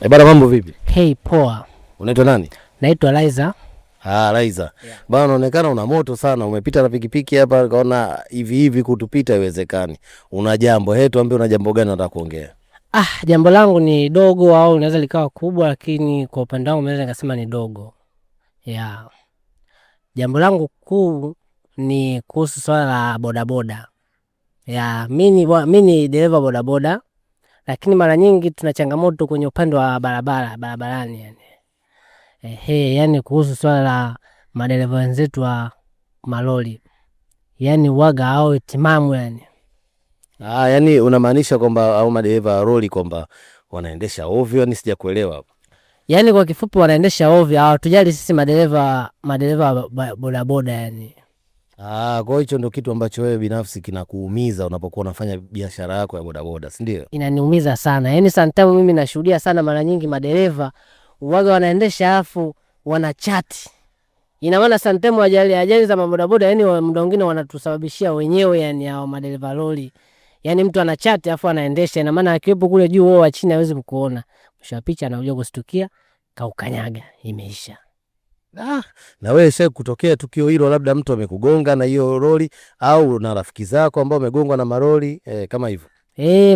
Bana mambo vipi? Hey, poa. Unaitwa nani? Naitwa Laiza. Laiza. Yeah. Bana unaonekana una moto sana. Umepita na pikipiki hapa kaona hivi kutupita haiwezekani. Una jambo. Tuambie una jambo gani unataka kuongea? Jambo langu ni dogo au linaweza likawa kubwa, lakini kwa upande wangu naweza nikasema ni dogo. Jambo langu kuu ni kuhusu swala la bodaboda. Mimi ni dereva bodaboda, lakini mara nyingi tuna changamoto kwenye upande wa barabarani yani. Yani kuhusu swala la madereva wenzetu wa malori. Yani waga hao timamu yani. Yani unamaanisha kwamba au madereva wa lori kwamba wanaendesha ovyo, yani sijakuelewa hapo. Yani kwa kifupi wanaendesha ovyo, hawatujali sisi madereva bodaboda yani. Kwa hicho ndio kitu ambacho wewe binafsi kinakuumiza unapokuwa unafanya biashara yako ya bodaboda, si ndio? Inaniumiza sana. Yani sometimes mimi nashuhudia sana mara nyingi madereva waga wanaendesha afu wanachati. Ina maana sometimes ajali za mabodaboda yani muda mwingine wanatusababishia wenyewe yani hao madereva lori. Yani mtu anachati afu anaendesha, ina maana akiwepo kule juu wao wa chini hawezi kukuona. Mwisho wa picha anakuja kustukia kaukanyaga, imeisha. Na wewe sasa kutokea tukio hilo labda mtu amekugonga na hiyo lori au na rafiki zako ambao wamegongwa na malori kama hivyo?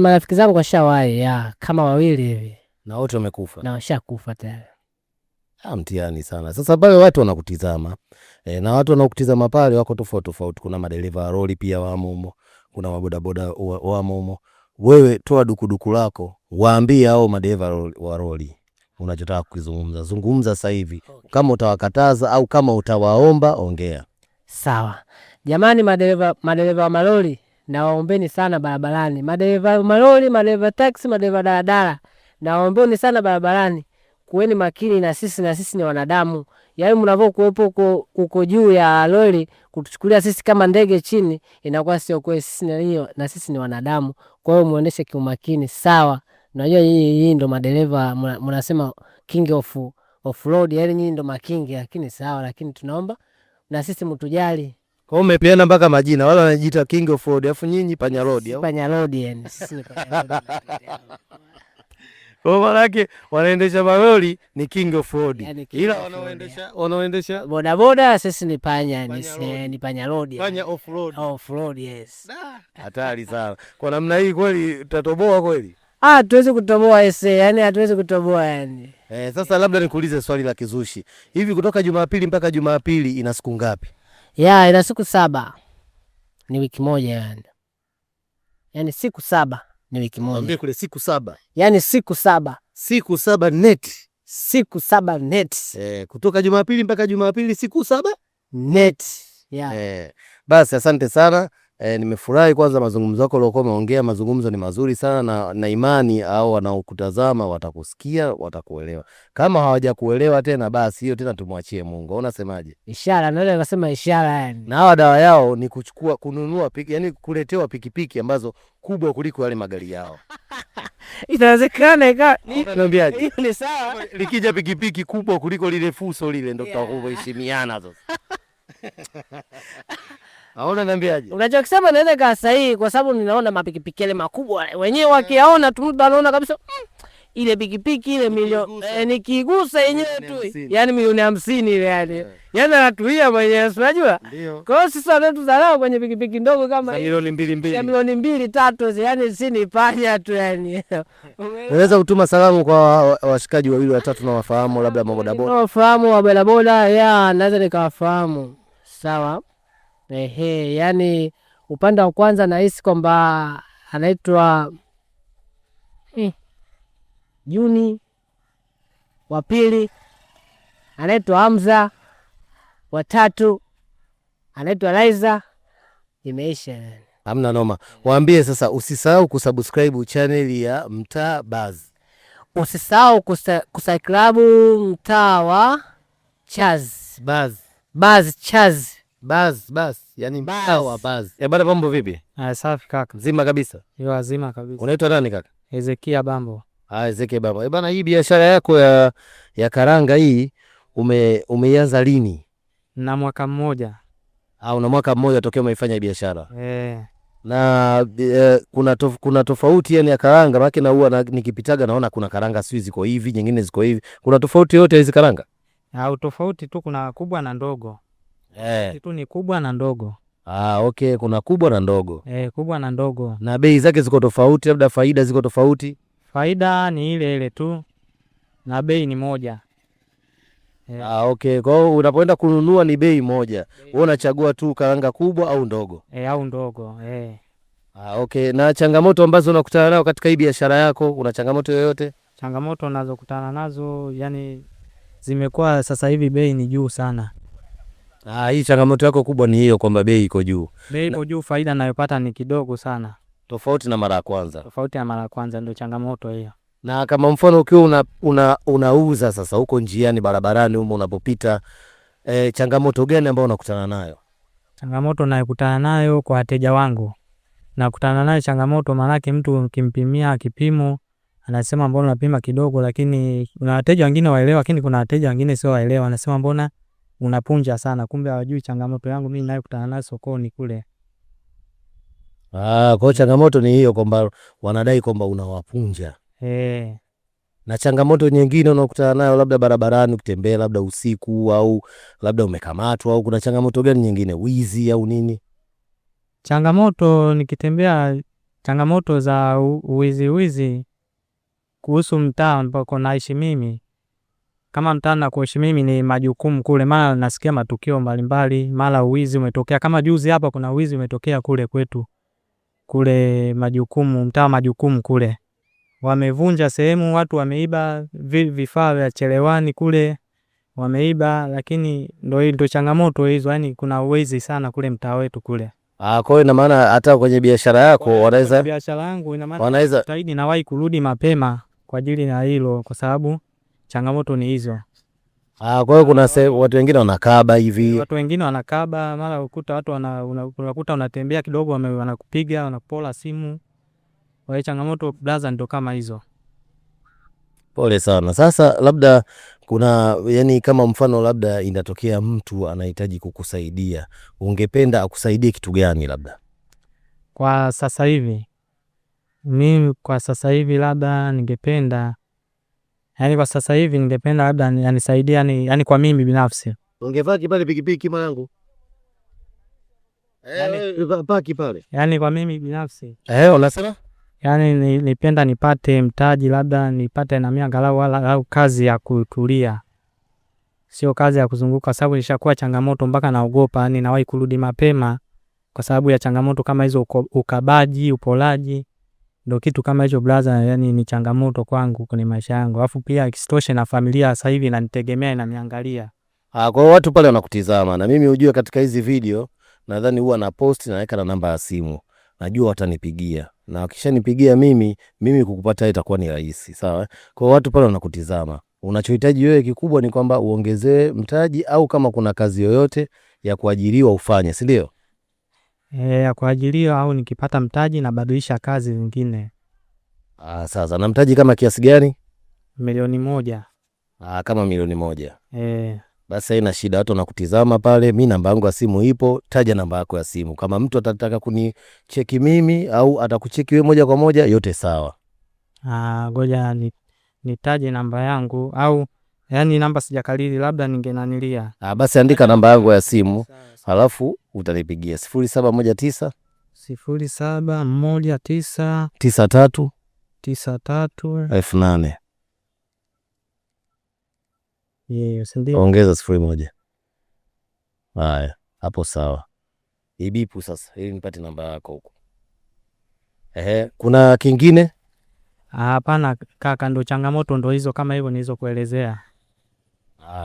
Marafiki zangu washawahi kama wawili hivi. Na wote wamekufa? Na washakufa tayari. Mtihani sana. Sasa pale watu wanakutizama. Na watu wanakutizama pale wako tofauti. Kuna madereva wa lori pia wamo humo. Kuna mabodaboda wamo humo. Wewe toa dukuduku lako, waambie hao madereva wa lori unachotaka kuzungumza. Zungumza sasa hivi. Okay. Kama utawakataza au kama utawaomba ongea. Sawa. Jamani madereva wa malori, nawaombeni sana barabarani. Madereva wa malori, madereva taxi, madereva daladala, nawaombeni sana barabarani. Kuweni makini na sisi ni wanadamu. Yaani mnavyokuwepo uko juu ya lori kutuchukulia sisi kama ndege chini, inakuwa sio kweli. Sisi ni wanadamu. Kwa hiyo muoneshe kiumakini, sawa? Unajua hii ndo madereva mnasema king of road, yaani nyinyi ndo makingi, lakini sawa, lakini tunaomba na sisi mtujali. Kwa hiyo umepeana mpaka majina, wala wanajiita king of road, afu nyinyi panya road au? Panya road yani, sisi ni panya road. Kwa maana yake wanaendesha malori ni king of road. Yani ila wanaoendesha bodaboda sisi ni panya ni panya road. Panya off road. Off road, yes. Hatari sana. Kwa namna hii kweli utatoboa kweli? Hatuwezi kutoboa yani hatuwezi kutoboa yani. Sasa labda nikuulize swali la kizushi. Hivi kutoka Jumapili mpaka Jumapili ina siku ngapi? Ina siku 7. Ni wiki moja yani. Yani siku 7 ni wiki moja. Mwambie kule siku 7. Yani siku 7. Siku 7 net. Siku 7 net. Kutoka Jumapili mpaka Jumapili siku 7 net. Basi asante sana. Nimefurahi kwanza mazungumzo yako uliokuwa umeongea. Mazungumzo ni mazuri sana na imani au wanaokutazama watakusikia, watakuelewa. Kama hawajakuelewa tena basi hiyo tena tumwachie Mungu. Unasemaje? Ishara, naweza kusema ishara yani. Na hawa dawa yao ni kununua yani kuletewa pikipiki ambazo kubwa kuliko yale magari yao. Inawezekana niambiaje? Hiyo ni sawa. Likija pikipiki kubwa kuliko lile fuso lile ndio tutakuheshimiana sasa. Aona niambiaje? Unachokisema naweza kaa sahihi kwa sababu ninaona mapikipiki yale makubwa wenyewe wakiaona tu wanaona kabisa ile pikipiki ile milioni nikigusa yenyewe tu yani milioni 50 ile yani. Yani anatuia mwenyewe unajua? Kwa hiyo sisi watu zalao kwenye pikipiki ndogo kama milioni 2. Ya milioni 2-3 yani si ni panya tu yani. Unaweza kutuma salamu kwa washikaji wawili watatu na wafahamu labda mabodaboda. Wafahamu wa bodaboda naweza nikawafahamu. Sawa? Yani upande wa kwanza nahisi kwamba anaitwa Juni, wa pili anaitwa Hamza, wa tatu anaitwa Laiza. Imeisha. Hamna noma. Waambie sasa usisahau kusubscribe channel ya Mtaa Buzz. Usisahau kusubscribe Mtaa wa Chaz. Buzz Chaz. Buzz, yani Mtaa wa Buzz. Bwana mambo vipi? Safi kaka. Nzima kabisa? Yo nzima kabisa. Unaitwa nani kaka? Ezekia Bambo. Ezekia Bambo. Bwana hii biashara yako ya karanga hii umeianza lini? Na mwaka mmoja. Una mwaka mmoja tokea umeifanya biashara? Na kuna tofauti yani ya karanga, maana na huwa nikipitaga naona kuna karanga sio ziko hivi, nyingine ziko hivi. Kuna tofauti yote hizi karanga? Au tofauti tu, kuna kubwa na ndogo. Tu ni kubwa na ndogo. Okay, kuna kubwa na ndogo. Kubwa na ndogo. Na bei zake ziko tofauti, labda faida ziko tofauti? Faida ni ile ile tu na bei ni moja. Okay, kwa hiyo unapoenda kununua ni bei moja. Wewe unachagua tu karanga kubwa au ndogo? Au ndogo. Okay, na changamoto ambazo unakutana nazo katika hii biashara yako, una changamoto yoyote? Changamoto nazokutana nazo yani zimekuwa sasa hivi bei ni juu sana. Hii changamoto yako kubwa ni hiyo kwamba bei iko juu. Bei iko juu, faida ninayopata ni kidogo sana. Tofauti na mara ya kwanza. Tofauti na mara ya kwanza ndio changamoto hiyo. Na kama mfano ukiwa unauza sasa huko njiani barabarani huko unapopita, changamoto gani ambayo unakutana nayo? Changamoto ninayokutana nayo kwa wateja wangu. Nakutana nayo changamoto maanake mtu ukimpimia kipimo anasema mbona unapima kidogo, lakini kuna wateja wengine waelewa, lakini kuna wateja wengine sio waelewa, anasema mbona unapunja sana, kumbe hawajui changamoto yangu mimi ninayokutana nayo sokoni kule. Kwa changamoto ni hiyo kwamba wanadai kwamba unawapunja. Na changamoto nyingine unakutana nayo labda barabarani ukitembea labda usiku au labda umekamatwa, au kuna changamoto gani nyingine, wizi au nini? Changamoto nikitembea, changamoto za wizi kuhusu mtaa ambako naishi mimi. Kama mtaa na kuishi mimi ni majukumu kule, mara nasikia matukio mbalimbali, mara uwizi umetokea. Kama juzi hapa kuna uwizi umetokea kule kwetu. Kule majukumu, mtaa majukumu kule. Wamevunja sehemu, watu wameiba vifaa vya cherehani kule. Wameiba, lakini ndio changamoto hizo, yani kuna uwizi sana kule mtaa wetu kule. Kwa hiyo ina maana hata kwenye biashara yako wanaweza, biashara yangu ina maana jitahidi nawahi kurudi mapema kwa ajili ya hilo, kwa sababu changamoto ni hizo. Kwa hiyo kuna watu wengine wanakaba hivi. Watu wengine wanakaba, mara ukuta watu unakuta unatembea kidogo wanakupiga, wanakupola simu. Kwa hiyo changamoto blaza ndio kama hizo. Pole sana. Sasa labda kuna yani kama mfano labda inatokea mtu anahitaji kukusaidia, ungependa akusaidie kitu gani labda? Kwa sasa hivi mimi labda ningependa labda anisaidie yani kwa mimi binafsi. Ungevaa kipale pikipiki mwanangu. Paki pale. Yani kwa mimi binafsi. Unasema? Yani nipenda nipate mtaji, labda nipate na mimi angalau au kazi ya kutulia. Sio kazi ya kuzunguka, sababu ilishakuwa changamoto mpaka naogopa, yani nawahi kurudi mapema kwa sababu ya changamoto kama hizo, ukabaji, upolaji. Ndio kitu kama hicho blaza, yani ni changamoto kwangu kwenye maisha yangu. Alafu pia ikisitoshe na familia sasa hivi inanitegemea, inaniangalia. Kwa watu pale wanakutizama, na mimi ujue katika hizi video nadhani huwa na post na naweka na namba ya simu. Najua watanipigia. Na wakishanipigia mimi kukupata itakuwa ni rahisi, sawa? Kwa watu pale wanakutizama, unachohitaji wewe kikubwa ni kwamba uongezewe mtaji, au kama kuna kazi yoyote ya kuajiriwa ufanye, si ndio? Ya kuajiriwa, au nikipata mtaji na badilisha kazi zingine. Sasa na mtaji kama kiasi gani? 1,000,000. Kama 1,000,000. Basi haina shida, watu wanakutizama pale, mimi namba yangu ya simu ipo, taja namba yako ya simu. Kama mtu atataka kunicheki mimi au atakucheki wewe moja kwa moja, yote sawa. Ngoja nitaje namba yangu, au yani namba sijakalili, labda ningenanilia. Basi andika namba yangu ya simu, halafu utanipigia 0719 93 8. Ongeza 01. Haya, hapo sawa. Ibipu sasa ili nipate namba yako huko. Kuna kingine? Hapana kaka, ndo changamoto ndo hizo kama hivyo nilizokuelezea.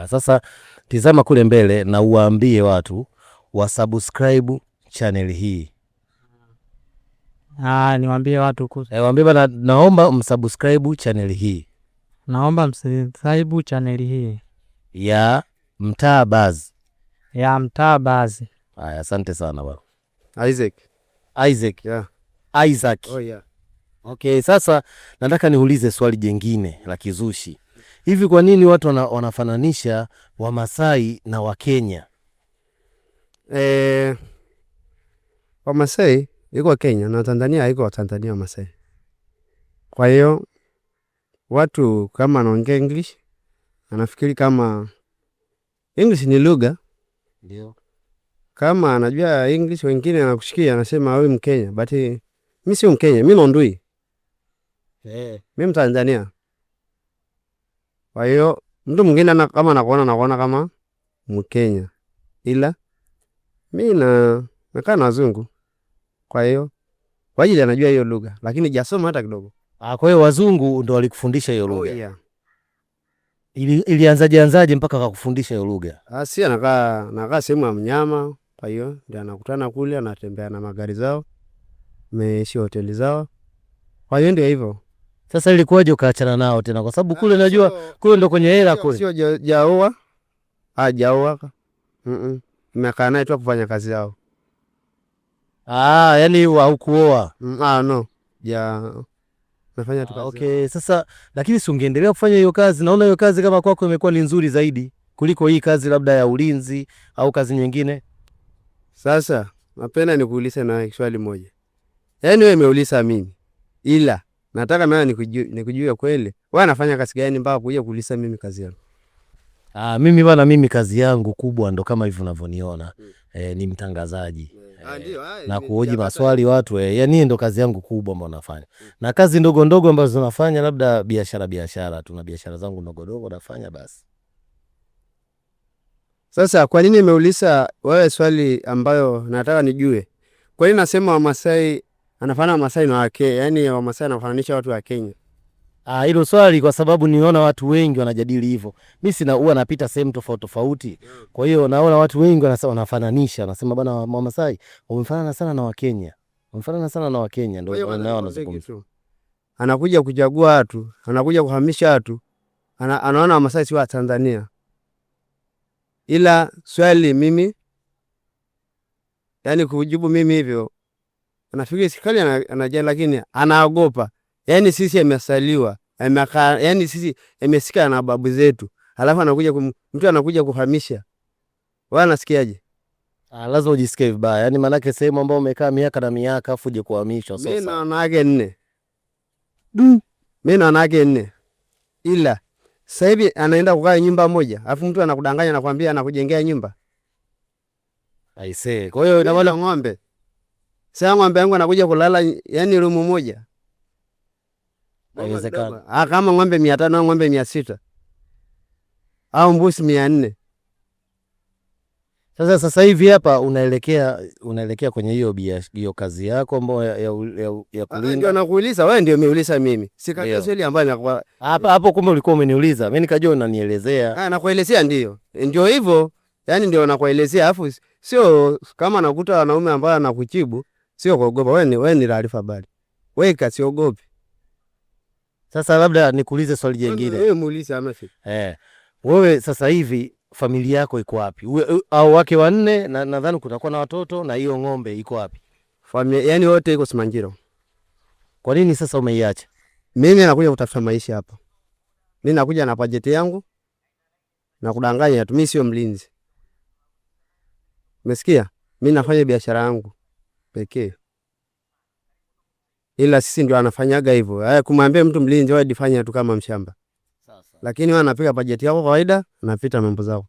Sasa tizama kule mbele na uwaambie watu wasubscribe channel hii. Niwaambie watu waambie bana, naomba msubscribe channel hii. Naomba msubscribe channel hii. Ya Mtaa Buzz. Ya Mtaa Buzz. Haya, asante sana bwana. Isaac. Yeah. Isaac. Oh yeah. Okay, sasa nataka niulize swali jingine la kizushi. Hivi kwa nini watu wanafananisha Wamasai na Wakenya? Wamasai iko Kenya na Tanzania haiko Tanzania Masai. Kwa hiyo watu kama anaongea English anafikiri kama English ni lugha. Ndio. Kama anajua English wengine anakushikia anasema wewe Mkenya, but mimi si Mkenya, mimi Mondui. Mimi Mtanzania. Kwa hiyo mtu mwingine kama anakuona kama Mkenya. Ila mimi nakaa na wazungu. Kwa hiyo kwa ajili anajua hiyo lugha, lakini jasoma hata kidogo. Kwa hiyo wazungu ndo walikufundisha hiyo lugha? Yeah. Ilianzaje mpaka akakufundisha hiyo lugha? Si anakaa sehemu ya mnyama, kwa hiyo ndio anakutana kule, anatembea na magari zao, ameishi hoteli zao. Kwa hiyo ndio hivyo. Sasa ilikuwaje ukaachana nao tena? Kwa sababu kule najua kule ndo kwenye hela kule. Sio jaoa. Hajaoa. Nimekaa naye tu kufanya kazi yao. Yani haukuoa? No. Nafanya tu kazi. Okay, sasa lakini si ungeendelea kufanya hiyo kazi? Naona hiyo kazi kama kwako imekuwa ni nzuri zaidi kuliko hii kazi labda ya ulinzi au kazi nyingine. Sasa napenda nikuulize na swali moja. Yaani wewe umeuliza mimi. Ila nataka mimi nikujue kweli. Wewe unafanya kazi gani mpaka kuja kuuliza mimi kazi yangu? Mimi bwana, mimi kazi yangu kubwa ndo kama hivi unavyoniona. Ni mtangazaji. Na kuhoji maswali watu, yani ndo kazi yangu kubwa ambayo nafanya. Na kazi ndogo ndogo ambazo nafanya labda biashara, tuna biashara zangu ndogo ndogo nafanya basi. Sasa kwa nini nimeuliza wewe swali ambayo nataka nijue? Kwa nini nasema Wamasai anafanana Wamasai na wake, yani Wamasai anafananisha watu wa Kenya? Hilo swali kwa sababu niona watu wengi wanajadili hivyo. Mimi huwa napita sehemu tofauti. Kwa hiyo naona watu wengi wanafananisha, wanasema bwana Wamasai wamefanana sana na Wakenya. Wamefanana sana na Wakenya, ndio nao wanazungumza. Anakuja kuchagua watu, anakuja kuhamisha watu. Anaona Wamasai si wa Tanzania. Ila swali mimi, yani kujibu mimi hivyo, anafikiri sikali anajua, lakini anaogopa. Yani sisi amesaliwa, yani sisi amesika na babu zetu. Alafu anakuja mtu anakuja kuhamisha. Wewe unasikiaje? Lazima ujisikie vibaya. Yani manake sehemu ambayo umekaa miaka na miaka afu uje kuhamishwa sasa. Mimi naona yake 4. Mimi naona yake 4. Ila sasa hivi anaenda kukaa nyumba moja, alafu mtu anakudanganya na kwambia anakujengea nyumba. Aisee. Kwa hiyo na ng'ombe. Sasa ng'ombe yangu anakuja kulala yani room moja. Haiwezekani. Kama ng'ombe 500 au ng'ombe 600. Au mbuzi 400. Sasa hivi hapa unaelekea kwenye hiyo kazi yako ambayo ya kulinda. Ndio nakuuliza, wewe ndio umeuliza mimi. Sikaja swali ambalo hapo kumbe ulikuwa umeniuliza. Mimi nikajua unanielezea. Nakuelezea ndio hivyo. Yaani ndio nakuelezea, afu sio kama nakuta wanaume ambao anakujibu, sio kuogopa. Wewe ni taarifa habari. Wewe kasiogopi. Sasa labda nikuulize swali jingine. Wewe muulize amesi. Wewe sasa hivi familia yako iko wapi? Au wake 4 na nadhani kutakuwa na watoto, na hiyo ng'ombe iko wapi? Familia yani wote iko Simanjiro. Kwa nini sasa umeiacha? Mimi nakuja kutafuta maisha hapa. Mimi nakuja na budget yangu na kudanganya tu, mimi sio mlinzi. Umesikia? Mimi nafanya biashara yangu pekee. Ila sisi ndio anafanyaga hivyo. Kumwambia mtu mlinzi wewe difanya tu kama mshamba. Lakini wewe unapiga bajeti yako kawaida, unapita mambo zao.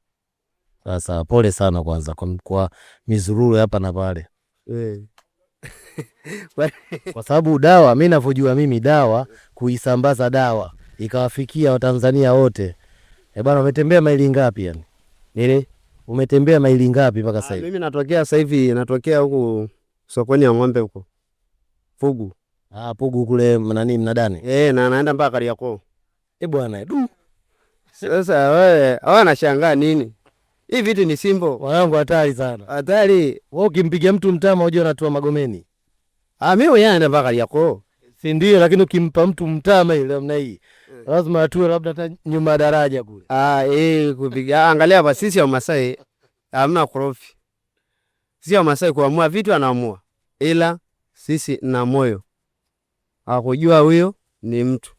Sasa pole sana kwanza kwa mizururu hapa na pale. Kwa sababu dawa, mimi ninavyojua mimi dawa, kuisambaza dawa ikawafikia Watanzania wote. Bwana, umetembea maili ngapi yani? Nini? Umetembea maili ngapi mpaka sasa hivi? Mimi sasa hivi natokea huku sokoni ya ng'ombe huko. Pugu. Pugu kule mnadani? Na naenda mpaka Kariakoo. Bwana, sasa wewe anashangaa nini? Hii vitu ni simple. Wanangu hatari sana. Hatari. Wewe ukimpiga mtu mtama unajua anatua Magomeni. Mimi yeye anaenda mpaka Kariakoo. Si ndio, lakini ukimpa mtu mtama ile namna hii, lazima atue labda hata nyuma daraja kule. Kupiga. Angalia hapa sisi wa Masai hamna korofi. Sisi wa Masai kuamua vitu anaamua. Ila sisi na moyo. Hakujua huyo ni mtu.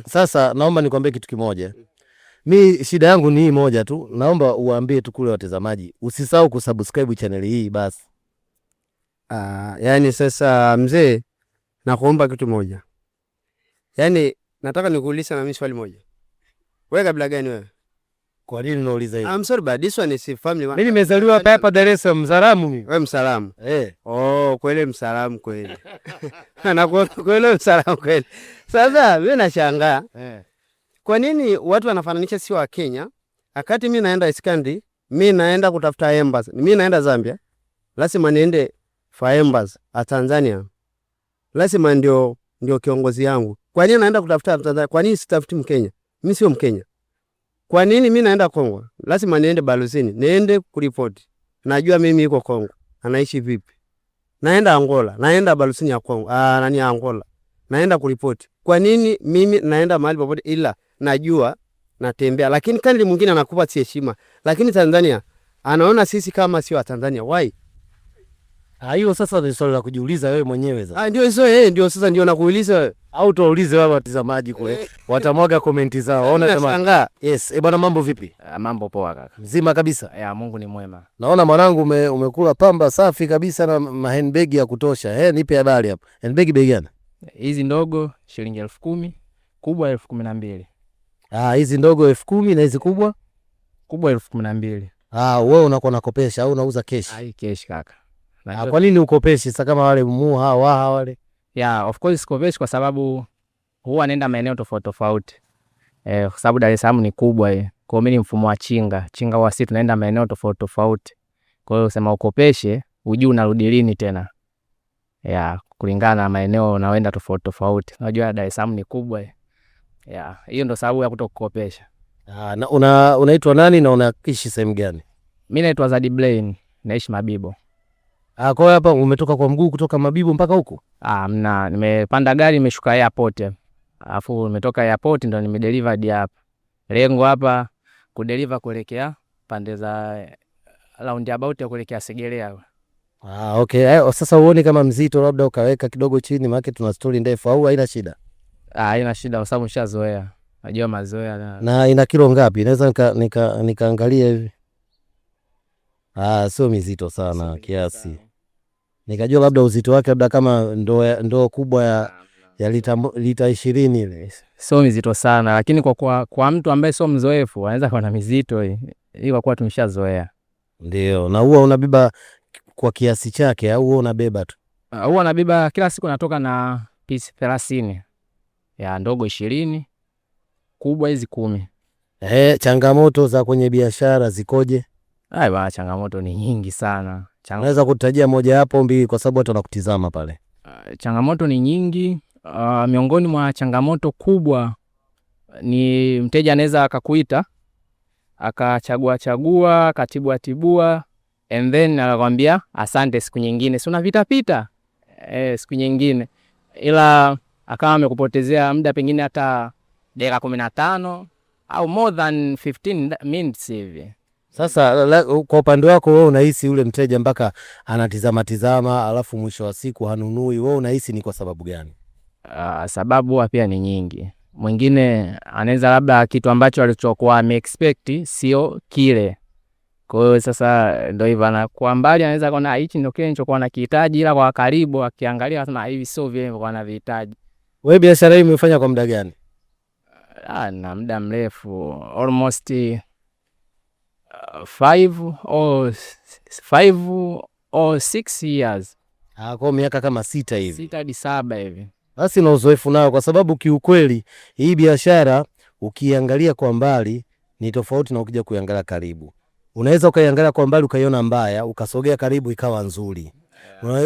Sasa naomba nikwambie kitu kimoja. Mi shida yangu ni hii moja tu. Naomba uwaambie tu kule watazamaji, usisahau kusubscribe channel hii basi. Yani sasa mzee, nakuomba kitu moja. Yani nataka nikuulize na mimi swali moja. Wewe kabila gani wewe? Kwa nini unauliza hivi? I'm sorry but this one is family. Mimi nimezaliwa hapa Dar es Salaam, Mzalamu mimi. Wewe Msalamu? Oh, kweli Msalamu kweli. Kweli Msalamu kweli. Sasa mimi nashangaa. Kwa nini watu wanafananisha si wa Kenya? Akati mimi naenda Iskandi, mimi naenda kutafuta embassy. Mimi naenda Zambia. Lazima niende for embassy a Tanzania. Lazima ndio kiongozi yangu. Kwa nini naenda kutafuta Tanzania? Kwa nini sitafuti Mkenya? Mimi sio Mkenya. Kwa nini mimi naenda Kongo? Lazima niende balozini, niende kuripoti. Najua mimi iko Kongo. Anaishi vipi? Naenda Angola, naenda balozini ya Kongo. Nani ya Angola. Naenda kuripoti. Kwa nini mimi naenda mahali popote ila najua natembea, lakini kandi mwingine anakupa si heshima. Lakini Tanzania anaona sisi kama sio wa Tanzania. Why? Hiyo sasa ni swali la kujiuliza wewe mwenyewe sasa. Ndio hizo ndio sasa ndio nakuuliza wewe. Au tuulize wao watazamaji kule. Watamwaga komenti zao. Ona kama. Yes, bwana mambo vipi? Mambo poa kaka. Mzima kabisa. Mungu ni mwema. Naona mwanangu umekula pamba safi kabisa na handbag ya kutosha. Nipe habari hapo. Handbag bei gani? Hizi ndogo shilingi 10,000, kubwa 12,000. Hizi ndogo 10,000 na hizi kubwa? Kubwa 12,000. Wewe unakuwa unakopesha au unauza cash? Cash kaka. Kwa nini ukopeshi sasa kama wale muha wale? Of course sikopeshi kwa sababu huwa naenda maeneo tofauti tofauti. Kwa sababu Dar es Salaam ni kubwa Kwa hiyo mimi ni mfumo wa chinga huwa sisi tunaenda maeneo tofauti tofauti. Kwa hiyo sema ukopeshe, ujue unarudi lini tena. Kulingana na maeneo unaoenda tofauti tofauti. Unajua Dar es Salaam ni kubwa hiyo ndo sababu ya kutokukopesha. Unaitwa nani na unaishi sehemu gani? Mimi naitwa Zadi Blaine, naishi Mabibo. Kwa hiyo hapa umetoka kwa mguu kutoka Mabibo mpaka huko? Nimepanda gari nimeshuka airport. Alafu nimetoka airport ndo nimedeliver hapa. Lengo hapa kudeliver kuelekea pande za roundabout ya kuelekea Segerea. Okay. Sasa uone kama mzito labda ukaweka kidogo chini maana tuna story ndefu au haina shida? Haina shida kwa sababu nishazoea. Najua mazoea. Na ina kilo ngapi? Naweza nikaangalia hivi. Sio mizito sana kiasi. Nikajua labda uzito wake labda kama ndoo kubwa ya lita 20 ile. Sio mizito sana lakini kwa mtu ambaye sio mzoefu anaweza kuwa na mizito hii kwa kuwa tumeshazoea. Ndio. Na huwa unabeba kwa kiasi chake au huwa unabeba tu? Huwa nabeba kila siku natoka na piece 30. Ndogo 20, kubwa hizi 10. Changamoto za kwenye biashara zikoje? Changamoto ni nyingi sana. Unaweza kutajia moja hapo mbili kwa sababu watu wanakutizama pale. Changamoto ni nyingi. Miongoni mwa changamoto kubwa ni mteja anaweza akakuita akachagua akatibua and then anakuambia asante siku nyingine. Si unavitapita siku nyingine. Ila akawa amekupotezea muda pengine hata dakika 15 au more than 15 minutes hivi. Sasa kwa upande wako wewe unahisi ule mteja mpaka anatizama alafu mwisho wa siku hanunui, wewe unahisi ni kwa sababu gani? Sababu pia ni nyingi. Mwingine anaweza labda kitu ambacho alichokuwa ameexpect sio kile. Kwa hiyo sasa ndio hivyo na kwa mbali anaweza kuona hichi ndio kile nilichokuwa nakihitaji ila kwa karibu akiangalia anasema hivi sio vile nilikuwa navihitaji. Wewe biashara hii umefanya kwa muda gani? Na muda mrefu, almost 5 or 6 years. Kwa miaka kama 6 hivi. 6 hadi 7 hivi. Basi na uzoefu nao kwa sababu kiukweli hii biashara ukiangalia kwa mbali ni tofauti na ukija kuiangalia karibu. Unaweza ukaiangalia kwa mbali ukaiona mbaya, ukasogea karibu ikawa nzuri.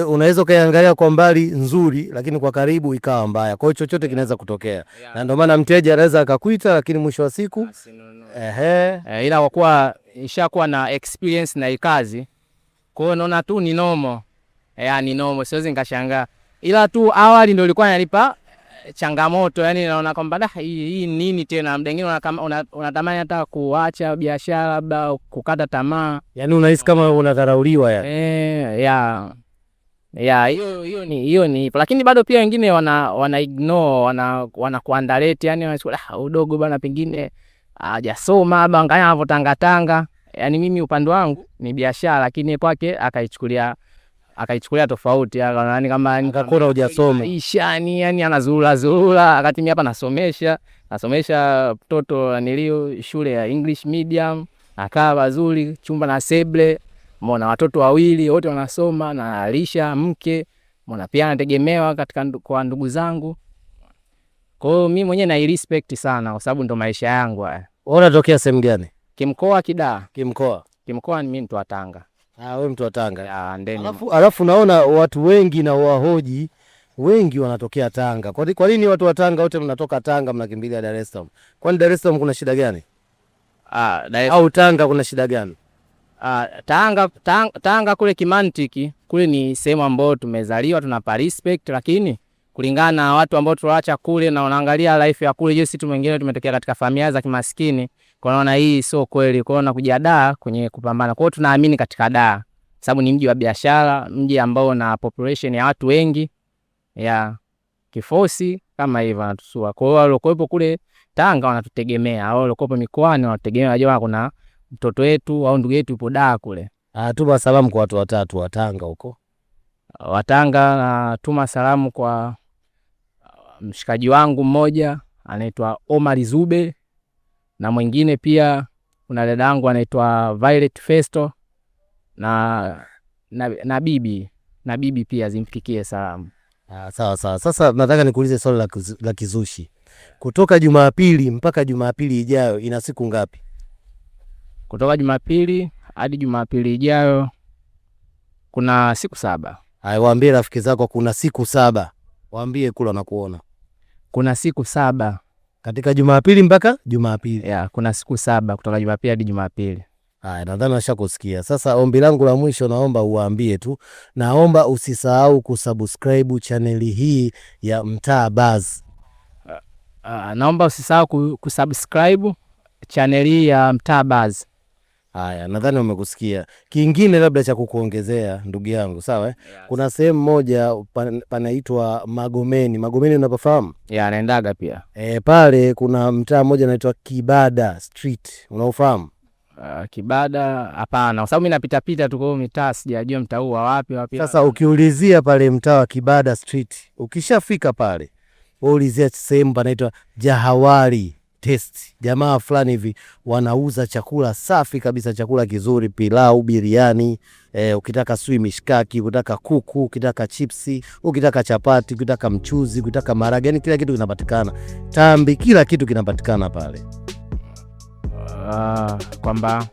Unaweza ukaiangalia kwa mbali nzuri lakini kwa karibu ikawa mbaya. Kwa hiyo chochote kinaweza kutokea. Na ndio maana mteja anaweza akakuita lakini mwisho wa siku ila kwa kuwa ishakuwa na experience na kazi. Kwa hiyo naona tu ni normal. Ni normal, siwezi nikashangaa. Ila tu awali ndio ilikuwa inanipa changamoto, yani naona kwamba hii nini tena, muda mwingine unatamani hata kuacha biashara labda kukata tamaa. Yani unahisi kama unadharauliwa hiyo ni lakini bado pia wengine wana ignore, wana kuandalete, yani wanasema udogo bana pengine hajasoma baba ngaya anavyotangatanga. Yani mimi upande wangu ni biashara lakini kwake akaichukulia akaichukulia tofauti, yani kama akakora hujasoma. Yani anazurura wakati mimi hapa nasomesha mtoto nilio shule ya English medium, akaa vizuri, chumba na seble, mbona watoto wawili wote wanasoma na alisha mke, mbona pia anategemewa kwa ndugu zangu. Kwa hiyo mimi mwenyewe na respect sana kwa sababu ndo maisha yangu haya. Wewe unatokea sehemu gani? Kimkoa Kidaa. Kimkoa ni mimi mtu wa Tanga. Wewe mtu wa Tanga. Ya ndeni. Alafu naona watu wengi na wahoji wengi wanatokea Tanga. Kwa nini watu wa Tanga wote mnatoka Tanga mnakimbilia Dar es Salaam? Kwani Dar es Salaam kuna shida gani? Au Tanga kuna shida gani? Tanga kule kimantiki, kule ni sehemu ambayo tumezaliwa, tunapa respect, lakini kulingana na watu ambao tuliacha kule na unaangalia life ya kule, sisi wengine tumetokea katika familia za kimaskini, kwa naona hii sio kweli. Kwa hiyo kuja Dar kwenye kupambana. Kwa hiyo tunaamini katika Dar sababu ni mji wa biashara, mji ambao na population ya watu wengi ya kifosi kama hivyo anatusua. Kwa hiyo waliokuwepo kule Tanga wanatutegemea, au waliokuwepo mikoani wanatutegemea, wajua kuna mtoto wetu au ndugu yetu yupo Dar kule. Tuma salamu kwa watu watatu wa Tanga huko. Watanga na tuma salamu kwa mshikaji wangu mmoja anaitwa Omar Zube, na mwingine pia kuna dada yangu anaitwa Violet Festo na bibi pia zimfikie salamu. Sawa. Sasa nataka nikuulize swali la kizushi. Kutoka Jumapili mpaka Jumapili ijayo ina siku ngapi? Kutoka Jumapili hadi Jumapili ijayo kuna siku 7. Waambie rafiki zako kuna siku 7. Waambie kula na kuona. Kuna siku 7 katika Jumapili mpaka Jumapili. Kuna siku 7 kutoka Jumapili hadi Jumapili. Nadhani nashakusikia. Sasa ombi langu la mwisho naomba uwaambie tu. Naomba usisahau kusubscribe channel hii ya Mtaa Buzz. Naomba usisahau kusubscribe channel hii ya Mtaa Buzz. Nadhani umekusikia. Kingine labda cha kukuongezea ndugu yangu, sawa? Yes. Kuna sehemu moja panaitwa Magomeni. Magomeni unapafahamu? Naendaga pia. Pale kuna mtaa mmoja unaitwa Kibada Street. Unaofahamu? Kibada hapana, kwa sababu mimi napita tu kwa mitaa, sijajua mtaa huu wapi. Sasa ukiulizia pale mtaa wa Kibada Street, ukishafika pale, ulizia sehemu panaitwa Jahawari Test. Jamaa fulani hivi wanauza chakula safi kabisa, chakula kizuri, pilau, biriani, ukitaka sui mishkaki, ukitaka kuku, ukitaka chipsi, ukitaka chapati, ukitaka mchuzi, ukitaka maharage, yani kila kitu kinapatikana. Tambi, kila kitu kinapatikana pale. Kwamba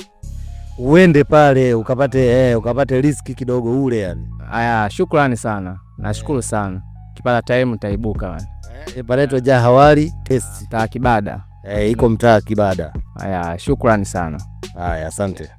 uende pale ukapate riski kidogo ule yani. Shukrani sana. Nashukuru sana. Kipata time utaibuka. Panaitwa Jahawari Test. Mtaa Kibada. Iko mtaa Kibada. Shukrani sana. Asante.